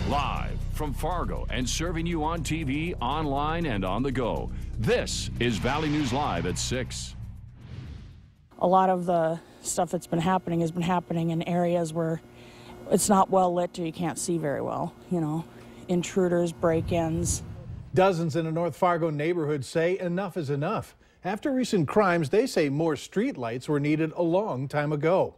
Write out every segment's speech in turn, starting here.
Live from Fargo and serving you on TV, online, and on the go. This is Valley News Live at 6. A lot of the stuff that's been happening has been happening in areas where it's not well lit or you can't see very well. You know, intruders, break-ins. Dozens in a North Fargo neighborhood say enough is enough. After recent crimes, they say more street lights were needed a long time ago.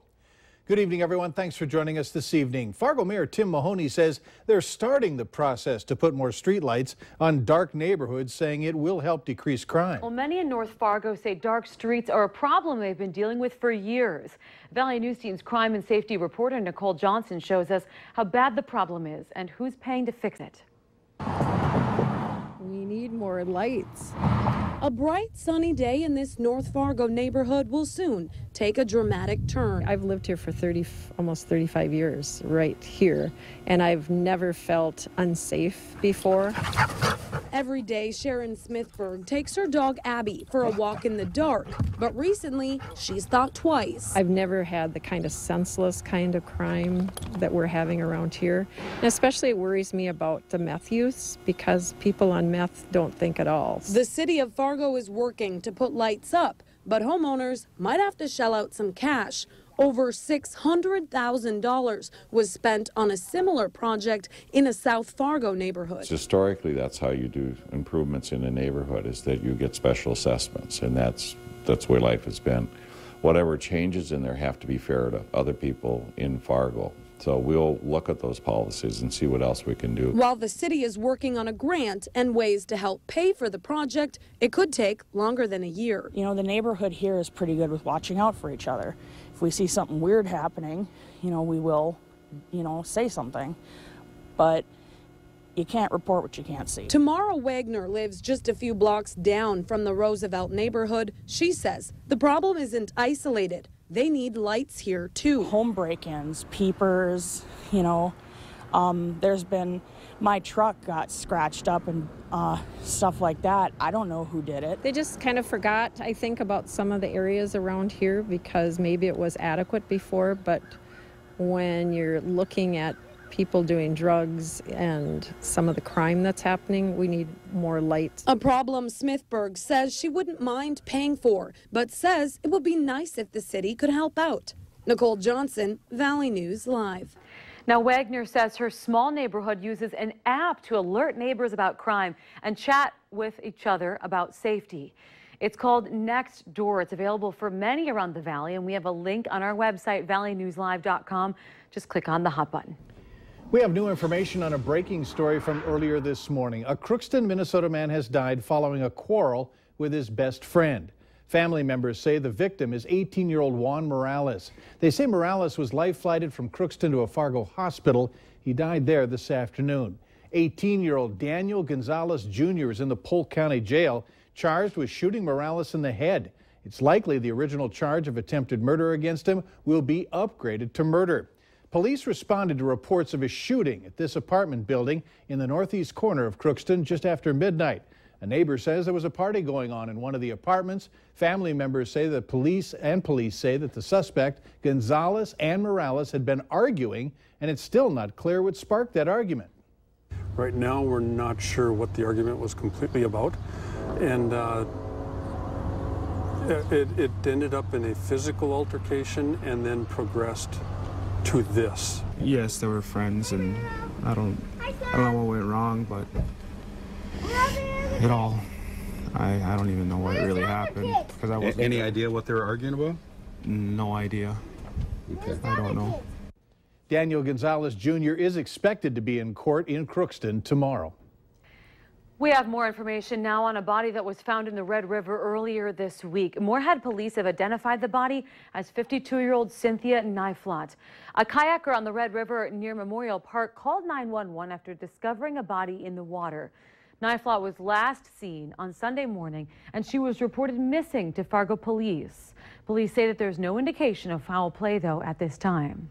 Good evening, everyone. Thanks for joining us this evening. Fargo Mayor Tim Mahoney says they're starting the process to put more streetlights on dark neighborhoods, saying it will help decrease crime. Well, many in North Fargo say dark streets are a problem they've been dealing with for years. Valley News Team's crime and safety reporter Nicole Johnson shows us how bad the problem is and who's paying to fix it. We need more lights. A bright, sunny day in this North Fargo neighborhood will soon take a dramatic turn. I've lived here for almost 35 years, right here, and I've never felt unsafe before. Every day, Sharon Smithberg takes her dog Abby for a walk in the dark, but recently she's thought twice. I've never had the kind of senseless kind of crime that we're having around here, and especially it worries me about the meth use because people on meth don't think at all. The city of Fargo is working to put lights up, but homeowners might have to shell out some cash. Over $600,000 was spent on a similar project in a South Fargo neighborhood. Historically, that's how you do improvements in a neighborhood, is that you get special assessments, and that's where life has been. Whatever changes in there have to be fair to other people in Fargo. So we'll look at those policies and see what else we can do. While the city is working on a grant and ways to help pay for the project, it could take longer than a year. You know, the neighborhood here is pretty good with watching out for each other. If we see something weird happening, you know, we will, say something. But you can't report what you can't see. Tamara Wagner lives just a few blocks down from the Roosevelt neighborhood. She says the problem isn't isolated. They need lights here, too. Home break-ins, peepers, there's been, my truck got scratched up and stuff like that. I don't know who did it. They just kind of forgot, I think, about some of the areas around here because maybe it was adequate before, but when you're looking at people doing drugs and some of the crime that's happening, we need more lights. A problem Smithberg says she wouldn't mind paying for, but says it would be nice if the city could help out. Nicole Johnson, Valley News Live. Now, Wagner says her small neighborhood uses an app to alert neighbors about crime and chat with each other about safety. It's called Nextdoor. It's available for many around the valley, and we have a link on our website, valleynewslive.com. Just click on the hot button. We have new information on a breaking story from earlier this morning. A Crookston, Minnesota man has died following a quarrel with his best friend. Family members say the victim is 18-year-old Juan Morales. They say Morales was life-flighted from Crookston to a Fargo hospital. He died there this afternoon. 18-year-old Daniel Gonzalez Jr. is in the Polk County Jail, charged with shooting Morales in the head. It's likely the original charge of attempted murder against him will be upgraded to murder. Police responded to reports of a shooting at this apartment building in the northeast corner of Crookston just after midnight. A neighbor says there was a party going on in one of the apartments. Family members say that police say that the suspect, Gonzalez and Morales, had been arguing, and it's still not clear what sparked that argument. Right now, we're not sure what the argument was completely about, and it ended up in a physical altercation and then progressed to this. Yes, they were friends, and I don't know what went wrong, but I don't even know what really happened because I wasn't. Any idea what they were arguing about? No idea. Okay. I don't know. Daniel Gonzalez Jr. is expected to be in court in Crookston tomorrow. We have more information now on a body that was found in the Red River earlier this week. Moorhead police have identified the body as 52-year-old Cynthia Neiflot. A kayaker on the Red River near Memorial Park called 911 after discovering a body in the water. Neiflot was last seen on Sunday morning, and she was reported missing to Fargo police. Police say that there's no indication of foul play, though, at this time.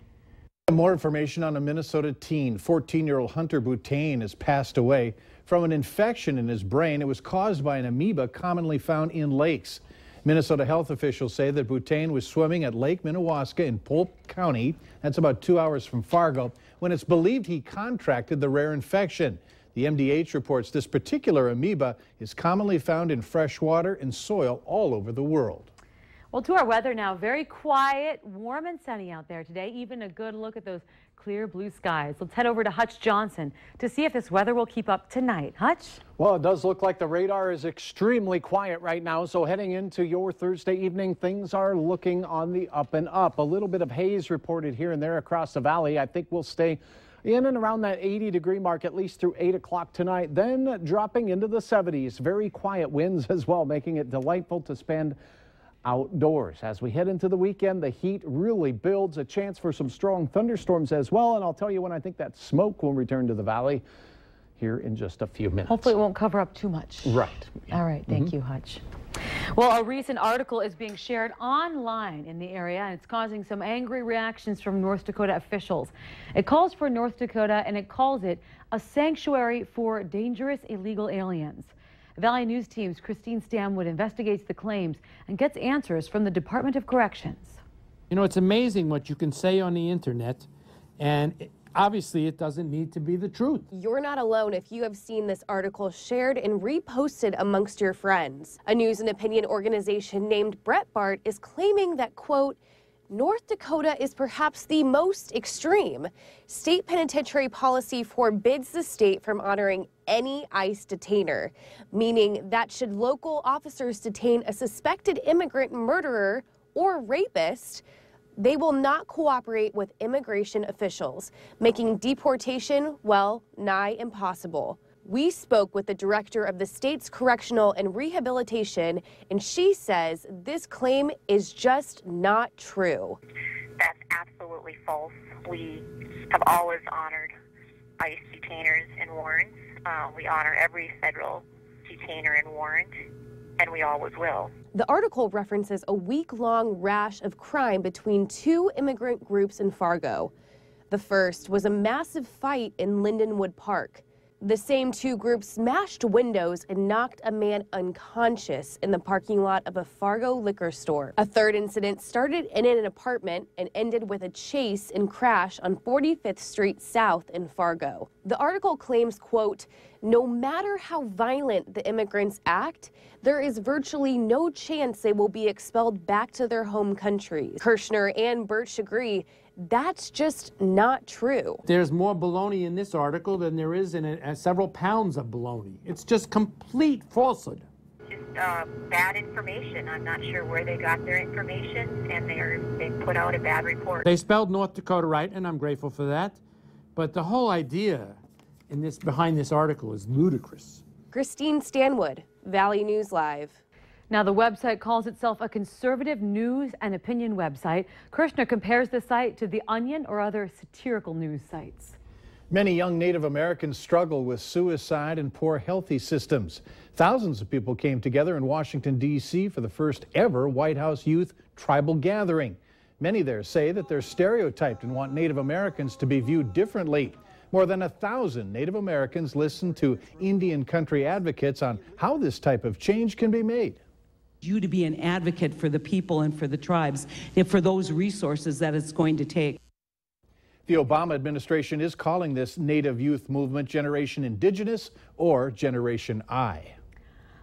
More information on a Minnesota teen. 14-year-old Hunter Butane has passed away from an infection in his brain. It was caused by an amoeba commonly found in lakes. Minnesota health officials say that Butane was swimming at Lake Minnewaska in Polk County. That's about 2 hours from Fargo when it's believed he contracted the rare infection. The MDH reports this particular amoeba is commonly found in fresh water and soil all over the world. Well, to our weather now. Very quiet, warm and sunny out there today. Even a good look at those clear blue skies. Let's head over to Hutch Johnson to see if this weather will keep up tonight. Hutch? Well, it does look like the radar is extremely quiet right now. So heading into your Thursday evening, things are looking on the up and up. A little bit of haze reported here and there across the valley. I think we'll stay in and around that 80-degree mark at least through 8 o'clock tonight. Then dropping into the 70s. Very quiet winds as well, making it delightful to spend outdoors. As we head into the weekend, the heat really builds, a chance for some strong thunderstorms as well. And I'll tell you when I think that smoke will return to the valley here in just a few minutes. Hopefully it won't cover up too much. Right. All right. Thank you, Hutch. Well, a recent article is being shared online in the area, and it's causing some angry reactions from North Dakota officials. It calls for North Dakota, and it calls it a sanctuary for dangerous illegal aliens. Valley News Team's Christine Stanwood investigates the claims and gets answers from the Department of Corrections. You know, it's amazing what you can say on the internet, and obviously it doesn't need to be the truth. You're not alone if you have seen this article shared and reposted amongst your friends. A news and opinion organization named Breitbart is claiming that, quote, North Dakota is perhaps the most extreme. State penitentiary policy forbids the state from honoring any ICE detainer, meaning that should local officers detain a suspected immigrant murderer or rapist, they will not cooperate with immigration officials, making deportation, well, nigh impossible. We spoke with the director of the state's correctional and rehabilitation, and she says this claim is just not true. That's absolutely false. We have always honored ICE detainers and warrants. We honor every federal detainer and warrant, and we always will. The article references a week-long rash of crime between two immigrant groups in Fargo. The first was a massive fight in Lindenwood Park. The same two groups smashed windows and knocked a man unconscious in the parking lot of a Fargo liquor store. A third incident started in an apartment and ended with a chase and crash on 45th Street South in Fargo. The article claims, quote, no matter how violent the immigrants act, there is virtually no chance they will be expelled back to their home countries. Kirshner and Birch agree that's just not true. There's more baloney in this article than there is in several pounds of baloney. It's just complete falsehood. Just bad information. I'm not sure where they got their information, and they put out a bad report. They spelled North Dakota right, and I'm grateful for that. But the whole idea behind this article is ludicrous. Christine Stanwood, Valley News Live. Now, the website calls itself a conservative news and opinion website. Kirshner compares the site to The Onion or other satirical news sites. Many young Native Americans struggle with suicide and poor health systems. Thousands of people came together in Washington, D.C. for the first ever White House Youth Tribal Gathering. Many there say that they're stereotyped and want Native Americans to be viewed differently. More than 1,000 Native Americans listened to Indian country advocates on how this type of change can be made. You to be an advocate for the people and for the tribes, and for those resources that it's going to take. The Obama administration is calling this Native youth movement Generation Indigenous or Generation I.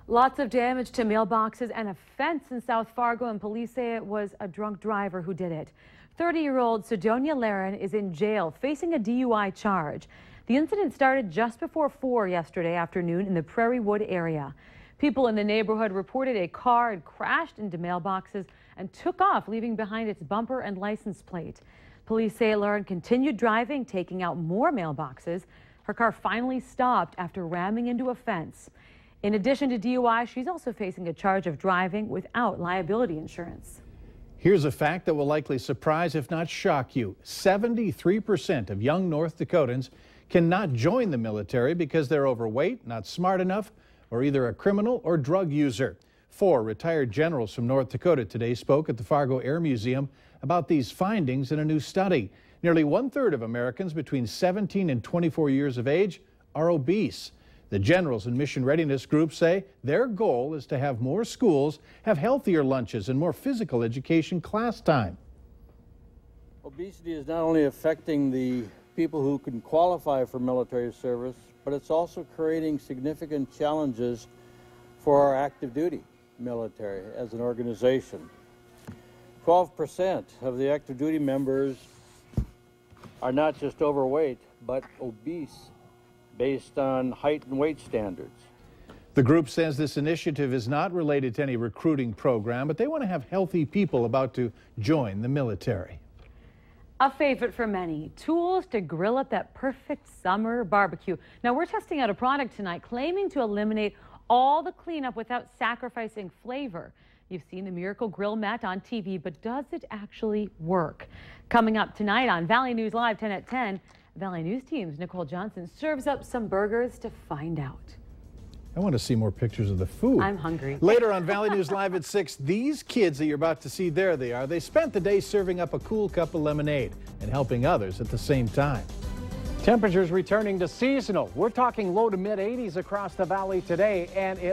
Lots of damage to mailboxes and a fence in South Fargo, and police say it was a drunk driver who did it. 30-year-old Sidonia Laren is in jail facing a DUI charge. The incident started just before 4 yesterday afternoon in the Prairie Wood area. People in the neighborhood reported a car had crashed into mailboxes and took off, leaving behind its bumper and license plate. Police say Lauren continued driving, taking out more mailboxes. Her car finally stopped after ramming into a fence. In addition to DUI, she's also facing a charge of driving without liability insurance. Here's a fact that will likely surprise, if not shock you. 73% of young North Dakotans cannot join the military because they're overweight, not smart enough, or either a criminal or drug user. 4 retired generals from North Dakota today spoke at the Fargo Air Museum about these findings in a new study. Nearly 1/3 of Americans between 17 and 24 years of age are obese. The generals and mission readiness groups say their goal is to have more schools have healthier lunches and more physical education class time. Obesity is not only affecting the people who can qualify for military service, but it's also creating significant challenges for our active duty military as an organization. 12% of the active duty members are not just overweight, but obese based on height and weight standards. The group says this initiative is not related to any recruiting program, but they want to have healthy people about to join the military. A favorite for many, tools to grill up that perfect summer barbecue. Now we're testing out a product tonight claiming to eliminate all the cleanup without sacrificing flavor. You've seen the Miracle Grill Mat on TV, but does it actually work? Coming up tonight on Valley News Live 10 at 10, Valley News Team's Nicole Johnson serves up some burgers to find out. I want to see more pictures of the food. I'm hungry. Later on Valley News Live at 6, these kids that you're about to see, there they are. They spent the day serving up a cool cup of lemonade and helping others at the same time. Temperatures returning to seasonal. We're talking low to mid 80s across the valley today, and it